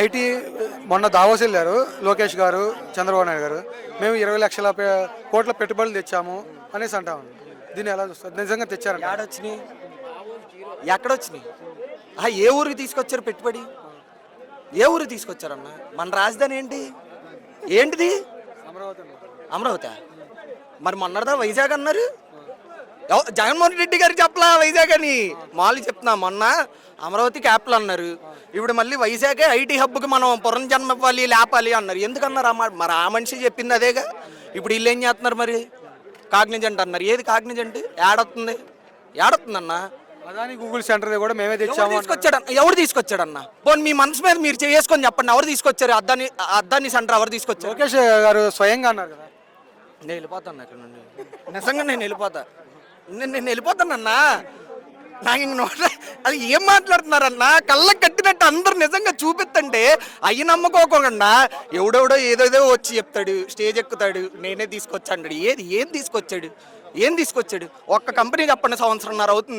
IT మొన్న Davos వెళ్ళారు లోకేష్ గారు, చంద్రబాబు నాయుడు గారు. మేము 20 లక్షల కోట్ల పెట్టుబడులు తెచ్చాము అనేసి అంటాము. దీన్ని ఎలా చూస్తారు? నిజంగా తెచ్చారంట? ఏడొచ్చినాయి, ఎక్కడొచ్చినాయి? ఏ ఊరికి తీసుకొచ్చారు పెట్టుబడి? ఏ ఊరికి తీసుకొచ్చారన్న? మన రాజధాని ఏంటి? ఏంటిది? అమరావతి. అమరావతి. మరి మొన్నదా వైజాగ్ అన్నారు. జగన్మోహన్ రెడ్డి గారు చెప్పలా వైజాగ్ అని, మామూలు చెప్తున్నా. మొన్న అమరావతి క్యాపిటల్ అన్నారు, ఇప్పుడు మళ్ళీ వైజాగే ఐటీ హబ్కి మనం పునర్జన్మ ఇవ్వాలి, లేపాలి అన్నారు. ఎందుకన్నారు? మరి ఆ మనిషి చెప్పింది అదేగా. ఇప్పుడు వీళ్ళు ఏం చేస్తున్నారు? మరి కాగ్నిజెంట్ అన్నారు. ఏది కాగ్నిజెంట్? ఏడొస్తుంది అన్న. అదాని గూగుల్ సెంటర్ కూడా మేమే తెచ్చాము. ఎవరు తీసుకొచ్చాడన్న? పోనీ మీ మనసు మీద మీరు చేసుకొని చెప్పండి, ఎవరు తీసుకొచ్చారు? అద్దాని సెంటర్ ఎవరు తీసుకొచ్చారు? లోకేష్ గారు స్వయంగా అన్నారు కదా. నేను వెళ్ళిపోతాను ఇక్కడ నుండి, నిజంగా నేను వెళ్ళిపోతానన్నా. నాకు ఇంక అది ఏం మాట్లాడుతున్నారన్నా? కళ్ళకి కట్టినట్టు అందరు నిజంగా చూపిస్తుంటే అయ్యి నమ్మకోకుండా ఎవడెవడో ఏదేదో వచ్చి చెప్తాడు, స్టేజ్ ఎక్కుతాడు, నేనే తీసుకొచ్చాడు. ఏం తీసుకొచ్చాడు? ఒక్క కంపెనీ చెప్పండి, 1.5 సంవత్సరం అవుతుంది.